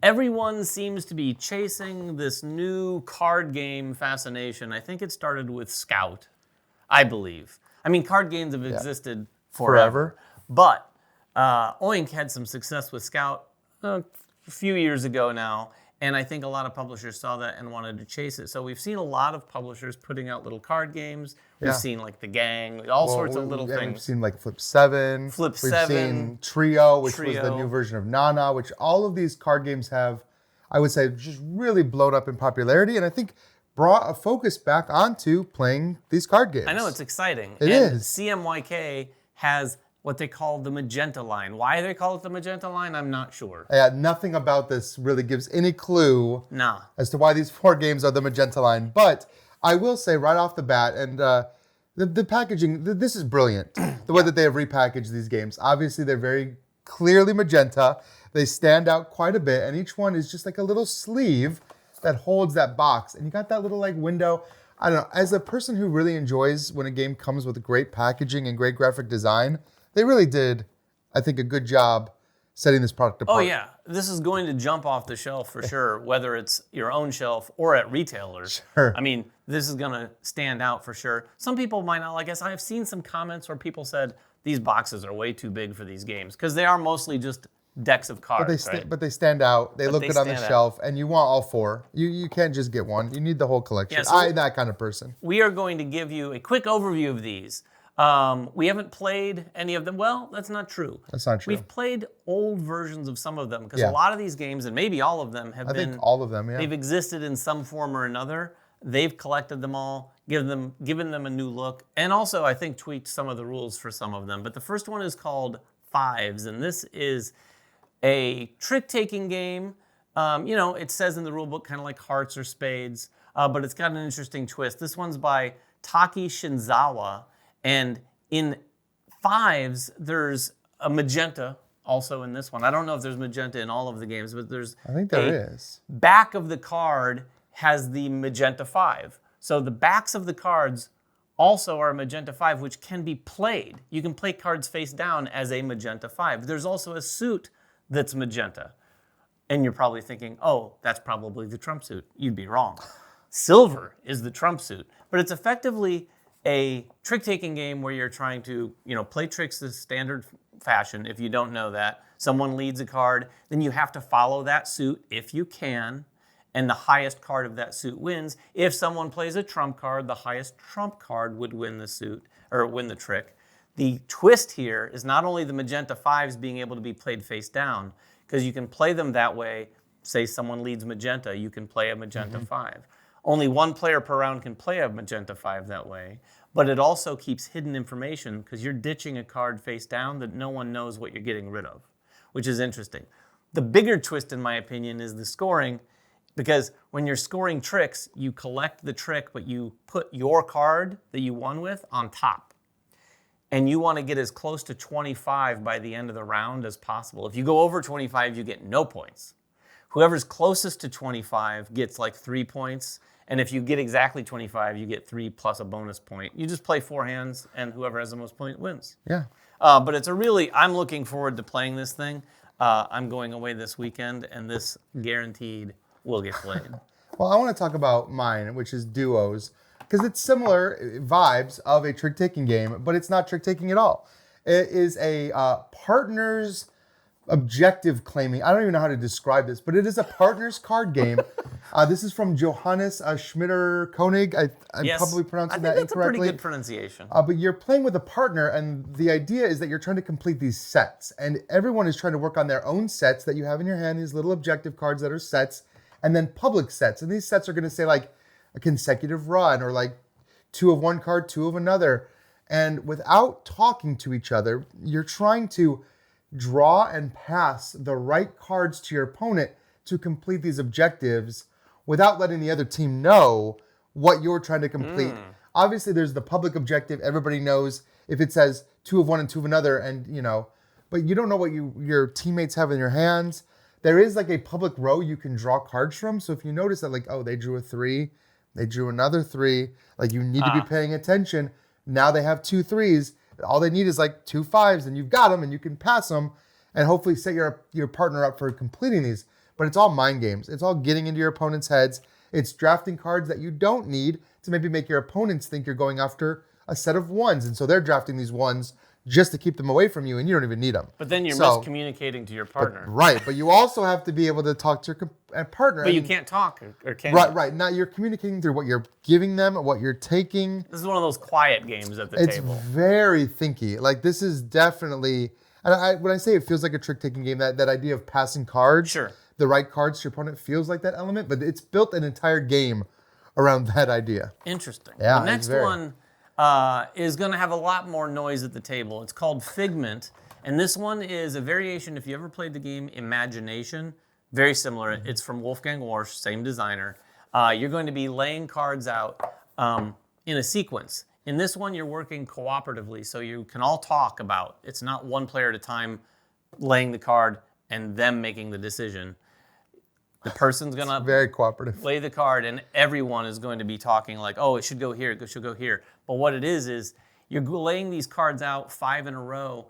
everyone seems to be chasing this new card game fascination. I think it started with Scout, I believe. I mean, card games have existed forever. But Oink had some success with Scout a few years ago now, and I think a lot of publishers saw that and wanted to chase it. So we've seen a lot of publishers putting out little card games. We've seen like The Gang, all sorts of little things. We've seen like Flip 7. We've seen Trio, which was the new version of Nana, which all of these card games have, I would say, just really blown up in popularity, and I think brought a focus back onto playing these card games. I know, it's exciting. It is. CMYK has what they call the Magenta line. Why they call it the Magenta line, I'm not sure. Yeah, nothing about this really gives any clue as to why these 4 games are the Magenta line. But I will say right off the bat, and the packaging, this is brilliant. The way that they have repackaged these games. Obviously, they're very clearly magenta. They stand out quite a bit, and each one is just like a little sleeve that holds that box. And you got that little like window. I don't know, as a person who really enjoys when a game comes with great packaging and great graphic design, they really did, I think, a good job setting this product apart. Oh yeah, this is going to jump off the shelf for sure, whether it's your own shelf or at retailers. Sure. I mean, this is going to stand out for sure. Some people might not like us. I've seen some comments where people said these boxes are way too big for these games because they are mostly just decks of cards, but they stand out. They look good on the shelf, and you want all 4. You can't just get one. You need the whole collection. Yeah, so I'm that kind of person. We are going to give you a quick overview of these. We haven't played any of them. Well, that's not true. That's not true. We've played old versions of some of them because a lot of these games, and maybe all of them, I think all of them, they've existed in some form or another. They've collected them all, given them a new look, and also I think tweaked some of the rules for some of them. But the first one is called Fives, and this is a trick-taking game. It says in the rule book kind of like hearts or spades, but it's got an interesting twist. This one's by Taki Shinzawa. And in Fives, there's a magenta also in this one. I don't know if there's magenta in all of the games, but I think there is. Back of the card has the magenta 5. So the backs of the cards also are a magenta 5, which can be played. You can play cards face down as a magenta 5. There's also a suit that's magenta. And you're probably thinking, oh, that's probably the trump suit. You'd be wrong. Silver is the trump suit. But it's effectively a trick-taking game where you're trying to, play tricks the standard fashion. If you don't know that, someone leads a card, then you have to follow that suit if you can, and the highest card of that suit wins. If someone plays a trump card, the highest trump card would win the suit, or win the trick. The twist here is not only the magenta 5s being able to be played face down, because you can play them that way. Say someone leads magenta, you can play a magenta 5. Only one player per round can play a magenta 5 that way, but it also keeps hidden information because you're ditching a card face down that no one knows what you're getting rid of, which is interesting. The bigger twist, in my opinion, is the scoring, because when you're scoring tricks, you collect the trick, but you put your card that you won with on top. And you want to get as close to 25 by the end of the round as possible. If you go over 25, you get no points. Whoever's closest to 25 gets like 3 points. And if you get exactly 25, you get 3 plus a bonus point. You just play 4 hands, and whoever has the most points wins. Yeah. But it's I'm looking forward to playing this thing. I'm going away this weekend, and this guaranteed will get played. Well, I want to talk about mine, which is Duos, because it's similar vibes of a trick-taking game, but it's not trick-taking at all. It is a partners objective claiming. I don't even know how to describe this, but it is a partners card game. This is from Johannes Schmitter-Koenig. I'm probably pronouncing that incorrectly. That's a pretty good pronunciation. But you're playing with a partner, and the idea is that you're trying to complete these sets, and everyone is trying to work on their own sets that you have in your hand, these little objective cards that are sets, and then public sets. And these sets are going to say like a consecutive run, or like 2 of one card, 2 of another. And without talking to each other, you're trying to draw and pass the right cards to your opponent to complete these objectives without letting the other team know what you're trying to complete. Obviously, there's the public objective. Everybody knows if it says 2 of one and 2 of another, and but you don't know what your teammates have in your hands. There is like a public row you can draw cards from. So if you notice that, like, oh, they drew a 3, they drew another 3, like you need to be paying attention. Now they have 2 3s. All they need is like 2 5s, and you've got them, and you can pass them, and hopefully set your partner up for completing these. but it's all mind games. It's all getting into your opponent's heads. It's drafting cards that you don't need to maybe make your opponents think you're going after a set of ones. And so they're drafting these ones just to keep them away from you, and you don't even need them. But then you're miscommunicating to your partner. But you also have to be able to talk to your partner. But you can't talk, or can you? Right. Now you're communicating through what you're giving them, what you're taking. This is one of those quiet games at the table. It's very thinky. Like, this is definitely, and when I say it feels like a trick-taking game, that idea of passing cards, Sure. the right cards to your opponent feels like that element, but it's built an entire game around that idea. Interesting. Yeah, The next one is going to have a lot more noise at the table. It's called Figment, and this one is a variation. If you ever played the game Imagination, very similar. It's from Wolfgang Warsch, same designer. You're going to be laying cards out in a sequence. In this one, you're working cooperatively, so you can all talk about. It's not one player at a time laying the card and them making the decision. The person's going to Very cooperative. lay the card, and everyone is going to be talking like, oh, it should go here, it should go here. But what it is you're laying these cards out 5 in a row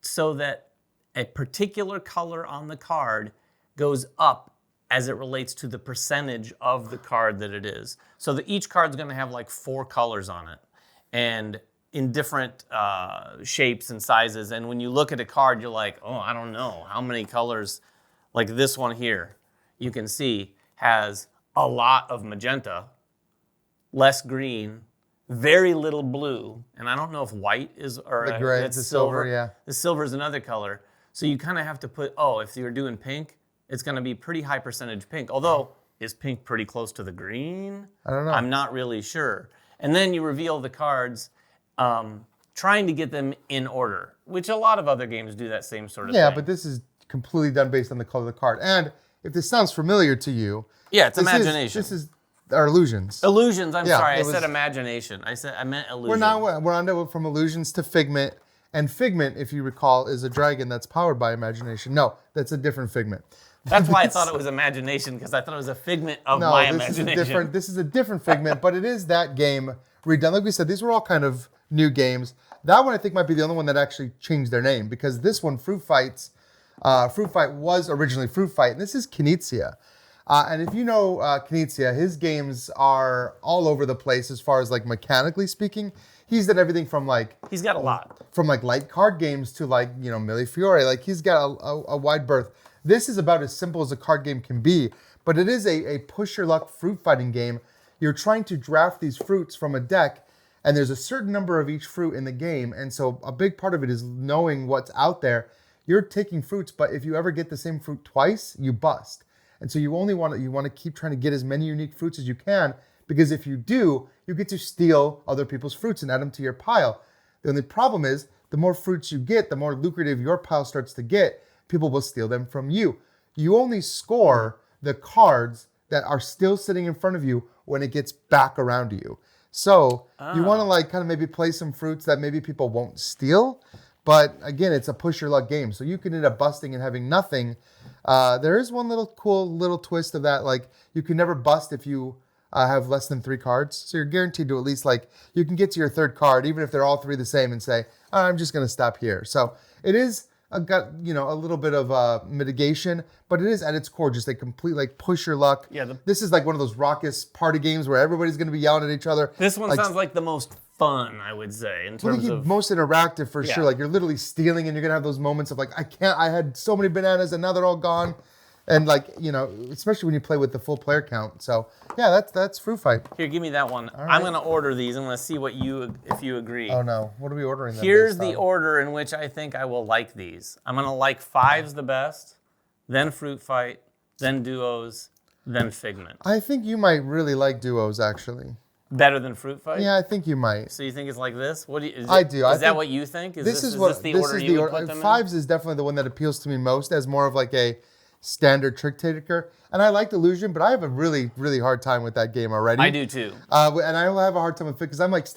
so that a particular color on the card goes up as it relates to the percentage of the card that it is. So that each card's going to have like 4 colors on it, and in different shapes and sizes. And when you look at a card, you're like, oh, I don't know how many colors. Like this one here, you can see has a lot of magenta, less green, very little blue, and I don't know if white is or The gray, it's the silver, yeah. The silver is another color. So you kind of have to put, if you're doing pink, it's going to be pretty high percentage pink. Although, is pink pretty close to the green? I don't know. I'm not really sure. And then you reveal the cards, trying to get them in order, which a lot of other games do that same sort of thing. Yeah, but this is completely done based on the color of the card. And if this sounds familiar to you, yeah, it's imagination. This is our illusions. Illusions. I'm Yeah, sorry, I it was- said imagination. I meant illusion. We're on to from illusions to Figment, and Figment, if you recall, is a dragon that's powered by imagination. No, that's a different Figment. That's why I thought it was imagination, because I thought it was a figment of my imagination. This is a different Figment, but it is that game redone. Like we said, these were all kind of new games. That one I think might be the only one that actually changed their name, because this one, Fruit Fight was originally Fruit Fight, and this is Knizia. And if you know Knizia, his games are all over the place as far as like mechanically speaking. He's done everything from like He's got a lot. From like light card games to like, Mille Fiore. Like, he's got a wide berth. This is about as simple as a card game can be, but it is a push your luck fruit fighting game. You're trying to draft these fruits from a deck, and there's a certain number of each fruit in the game, and so a big part of it is knowing what's out there. You're taking fruits, but if you ever get the same fruit twice, you bust. And so you want to keep trying to get as many unique fruits as you can, because if you do, you get to steal other people's fruits and add them to your pile. The only problem is, the more fruits you get, the more lucrative your pile starts to get. People will steal them from you. You only score the cards that are still sitting in front of you when it gets back around to you. So you want to like kind of maybe play some fruits that maybe people won't steal. But again, it's a push your luck game. So you can end up busting and having nothing. There is one cool little twist of that. Like, you can never bust if you have less than 3 cards. So you're guaranteed to at least you can get to your 3rd card, even if they're all 3 the same, and say, I'm just going to stop here. So it is got a little bit of mitigation, but it is at its core just a complete push your luck. Yeah, this is like one of those raucous party games where everybody's going to be yelling at each other. This one sounds like the most fun, I would say, in terms of most interactive for sure. Like, you're literally stealing, and you're gonna have those moments of I had so many bananas and now they're all gone, and especially when you play with the full player count. So yeah, that's Fruit Fight. Here, give me that one. All right. I'm gonna order these. I'm gonna see if you agree. Oh no, what are we ordering? Here's the order in which I think I will like these. I'm gonna like Fives the best, then Fruit Fight, then Duos, then Figment. I think you might really like Duos, actually. Better than Fruit Fight? Yeah, I think you might. So you think it's like this? I do. Is that what you think? Is this the order you would put them in? Fives is definitely the one that appeals to me most as more of like a standard trick taker. And I liked Illusion, but I have a really, really hard time with that game already. I do too. And I have a hard time with it because I'm at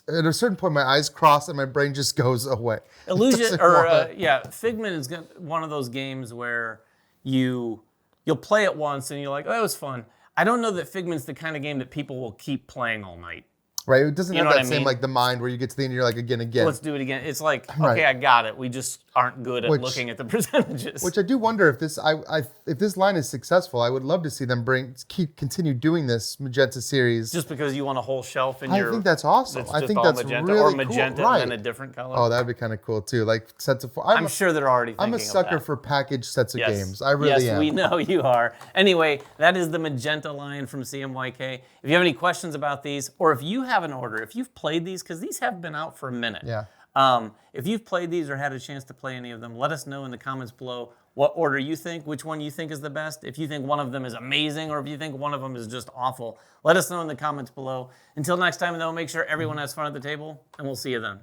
a certain point my eyes cross and my brain just goes away. Figment is one of those games where you'll play it once and you're like, oh, that was fun. I don't know that Figment's the kind of game that people will keep playing all night. Right? It doesn't You have know what that I same mean? like the mind where you get to the end, you're like again. Let's do it again. It's like, Right. okay, I got it. We just aren't good at Which- looking at the percentages. Which I do wonder if this if this line is successful, I would love to see them continue doing this Magenta series. Just because you want a whole shelf in I your. think that's awesome. It's I just think all that's magenta, really or cool. magenta Right. and then a different color. Oh, that'd be kind of cool too. Like sets of four. I'm sure they're already thinking I'm a sucker of that. for packaged sets of Yes. games. I really yes, am. we know you are. Anyway, that is the Magenta line from CMYK. If you have any questions about these, or if you have an order, if you've played these, because these have been out for a minute. Yeah. If you've played these or had a chance to play any of them, let us know in the comments below what order you think, which one you think is the best. If you think one of them is amazing or if you think one of them is just awful, let us know in the comments below. Until next time, though, make sure everyone has fun at the table, and we'll see you then.